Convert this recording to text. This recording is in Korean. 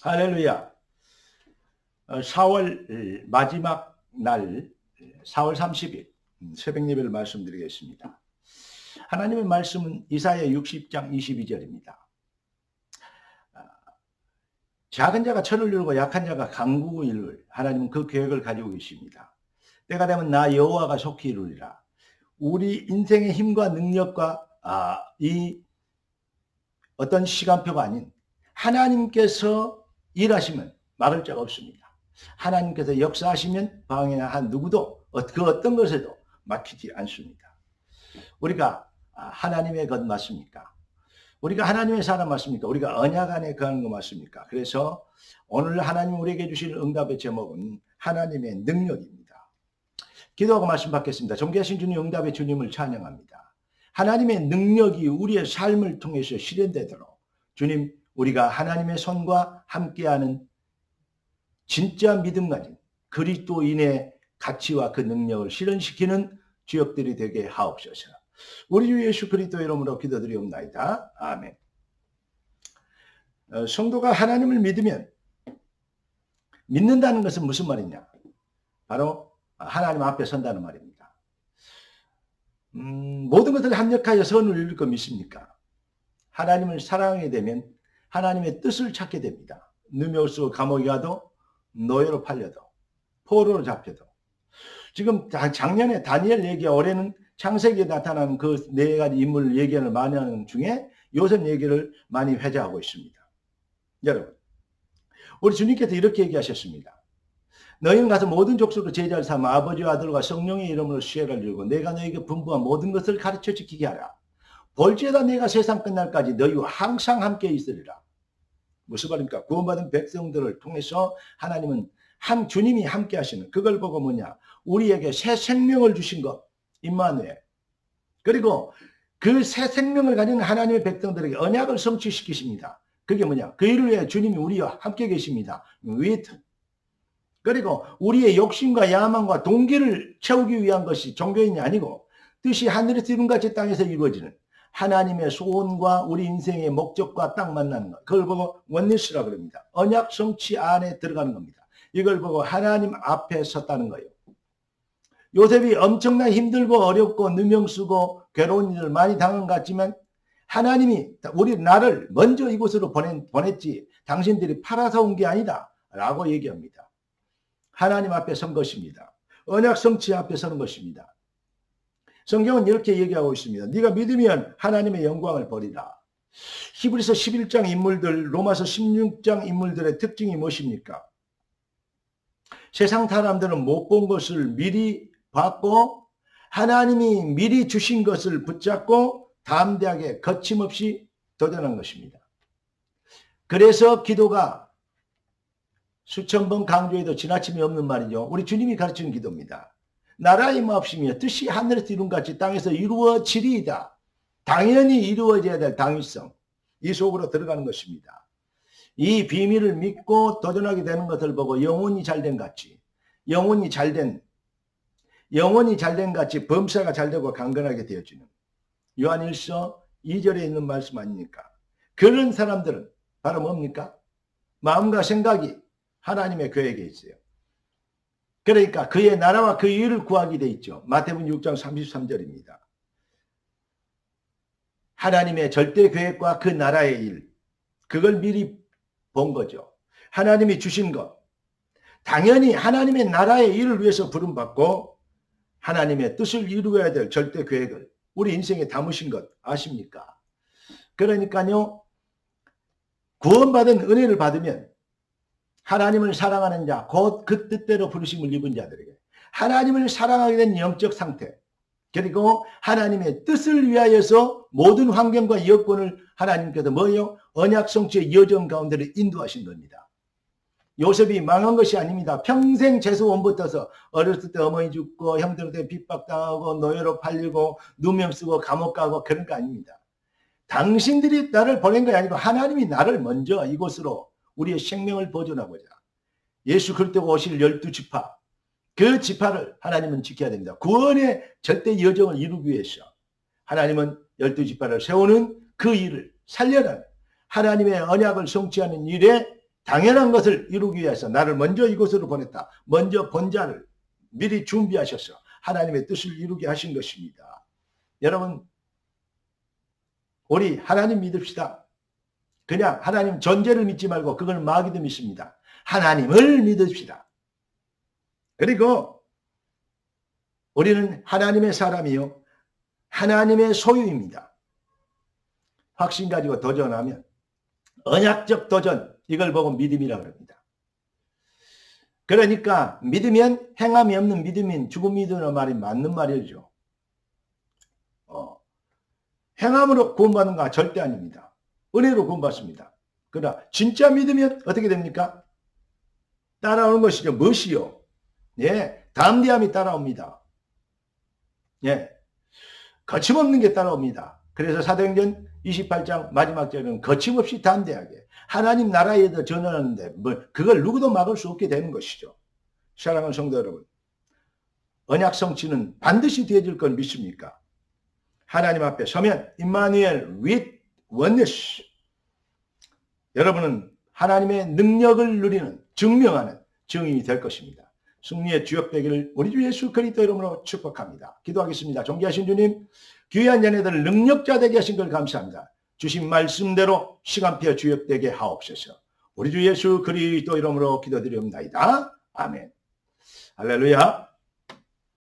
할렐루야. 4월 마지막 날 4월 30일 새벽 예배를 말씀드리겠습니다. 하나님의 말씀은 이사야 60장 22절입니다. 작은 자가 천을 이루고 약한 자가 강국을 이룰 하나님은 그 계획을 가지고 계십니다. 때가 되면 나 여호와가 속히 이루리라. 우리 인생의 힘과 능력과 이 어떤 시간표가 아닌 하나님께서 일하시면 막을 자가 없습니다. 하나님께서 역사하시면 방해한 누구도 그 어떤 것에도 막히지 않습니다. 우리가 하나님의 것 맞습니까? 우리가 하나님의 사람 맞습니까? 우리가 언약 안에 거하는 거 맞습니까? 그래서 오늘 하나님 우리에게 주실 응답의 제목은 하나님의 능력입니다. 기도하고 말씀 받겠습니다. 존귀하신 주님, 응답의 주님을 찬양합니다. 하나님의 능력이 우리의 삶을 통해서 실현되도록 주님, 우리가 하나님의 손과 함께하는 진짜 믿음 가진 그리스도인의 가치와 그 능력을 실현시키는 주역들이 되게 하옵소서. 우리 주 예수 그리스도 이름으로 기도드리옵나이다. 아멘. 성도가 하나님을 믿으면, 믿는다는 것은 무슨 말이냐? 바로 하나님 앞에 선다는 말입니다. 모든 것을 합력하여 선을 이룰 거 믿습니까? 하나님을 사랑하게 되면 하나님의 뜻을 찾게 됩니다. 누명 쓰고 감옥에 가도, 노예로 팔려도, 포로로 잡혀도. 지금 작년에 다니엘 얘기, 올해는 창세기에 나타나는 그 네 가지 인물 얘기를 많이 하는 중에 요셉 얘기를 많이 회자하고 있습니다. 여러분, 우리 주님께서 이렇게 얘기하셨습니다. 너희는 가서 모든 족속으로 제자를 삼아 아버지와 아들과 성령의 이름으로 시혜를 이루고 내가 너희에게 분부한 모든 것을 가르쳐 지키게 하라. 볼지어다 내가 세상 끝날까지 너희와 항상 함께 있으리라. 무슨 말입니까? 구원받은 백성들을 통해서 하나님은 주님이 함께 하시는, 그걸 보고 뭐냐? 우리에게 새 생명을 주신 것, 임마누엘. 그리고 그 새 생명을 가진 하나님의 백성들에게 언약을 성취시키십니다. 그게 뭐냐? 그 일을 위해 주님이 우리와 함께 계십니다. with. 그리고 우리의 욕심과 야망과 동기를 채우기 위한 것이 종교인이 아니고 뜻이 하늘에서 이룬같이 땅에서 이루어지는 하나님의 소원과 우리 인생의 목적과 딱 만나는 것. 그걸 보고 원리스라 그럽니다. 언약 성취 안에 들어가는 겁니다. 이걸 보고 하나님 앞에 섰다는 거예요. 요셉이 엄청나게 힘들고 어렵고 누명 쓰고 괴로운 일을 많이 당한 것 같지만 하나님이 나를 먼저 이곳으로 보냈지 당신들이 팔아서 온 게 아니다 라고 얘기합니다. 하나님 앞에 선 것입니다. 언약 성취 앞에 서는 것입니다. 성경은 이렇게 얘기하고 있습니다. 네가 믿으면 하나님의 영광을 버리라. 히브리서 11장 인물들, 로마서 16장 인물들의 특징이 무엇입니까? 세상 사람들은 못 본 것을 미리 봤고 하나님이 미리 주신 것을 붙잡고 담대하게 거침없이 도전한 것입니다. 그래서 기도가 수천 번 강조해도 지나침이 없는 말이죠. 우리 주님이 가르치는 기도입니다. 나라의 마옵시며 뜻이 하늘에서 이룬같이 땅에서 이루어지리이다. 당연히 이루어져야 될 당위성, 이 속으로 들어가는 것입니다. 이 비밀을 믿고 도전하게 되는 것을 보고 영혼이 잘된 같이, 영혼이 잘된 같이 범사가 잘되고 강건하게 되어지는 요한일서 2절에 있는 말씀 아닙니까? 그런 사람들은 바로 뭡니까? 마음과 생각이 하나님의 계획에 있어요. 그러니까 그의 나라와 그 일을 구하게 돼 있죠. 마태복음 6장 33절입니다. 하나님의 절대 계획과 그 나라의 일, 그걸 미리 본 거죠. 하나님이 주신 것, 당연히 하나님의 나라의 일을 위해서 부름받고 하나님의 뜻을 이루어야 될 절대 계획을 우리 인생에 담으신 것 아십니까? 그러니까요, 구원받은 은혜를 받으면 하나님을 사랑하는 자, 곧 그 뜻대로 부르심을 입은 자들에게 하나님을 사랑하게 된 영적 상태, 그리고 하나님의 뜻을 위하여서 모든 환경과 여건을 하나님께서 뭐예요? 언약 성취의 여정 가운데를 인도하신 겁니다. 요셉이 망한 것이 아닙니다. 평생 재수원부 떠서 어렸을 때 어머니 죽고 형들한테 핍박당하고 노예로 팔리고 누명 쓰고 감옥 가고 그런 거 아닙니다. 당신들이 나를 보낸 게 아니고 하나님이 나를 먼저 이곳으로 우리의 생명을 보존하고자 예수 그리스도가 오실 12지파, 그 지파를 하나님은 지켜야 됩니다. 구원의 절대 여정을 이루기 위해서 하나님은 12지파를 세우는 그 일을 살려는 하나님의 언약을 성취하는 일에 당연한 것을 이루기 위해서 나를 먼저 이곳으로 보냈다. 먼저 본 자를 미리 준비하셔서 하나님의 뜻을 이루게 하신 것입니다. 여러분, 우리 하나님 믿읍시다. 그냥 하나님 존재를 믿지 말고 그걸 마귀도 믿습니다. 하나님을 믿읍시다. 그리고 우리는 하나님의 사람이요, 하나님의 소유입니다. 확신 가지고 도전하면 언약적 도전, 이걸 보고 믿음이라고 합니다. 그러니까 믿으면 행함이 없는 믿음인 죽음이라는 말이 맞는 말이죠. 행함으로 구원받는가? 절대 아닙니다. 은혜로 구원받습니다. 그러나 진짜 믿으면 어떻게 됩니까? 따라오는 것이죠. 무엇이요? 예, 담대함이 따라옵니다. 예, 거침없는 게 따라옵니다. 그래서 사도행전 28장 마지막 절은 거침없이 담대하게 하나님 나라에도 전하는데 그걸 누구도 막을 수 없게 되는 것이죠. 사랑하는 성도 여러분, 언약 성취는 반드시 되어질 건 믿습니까? 하나님 앞에 서면 임마누엘 with oneness, 여러분은 하나님의 능력을 누리는, 증명하는 증인이 될 것입니다. 승리의 주역 되기를 우리 주 예수 그리스도 이름으로 축복합니다. 기도하겠습니다. 존귀하신 주님, 귀한 자녀들을 능력자 되게 하신 걸 감사합니다. 주신 말씀대로 시간표 주역되게 하옵소서. 우리 주 예수 그리스도 이름으로 기도드리옵나이다. 아멘. 할렐루야.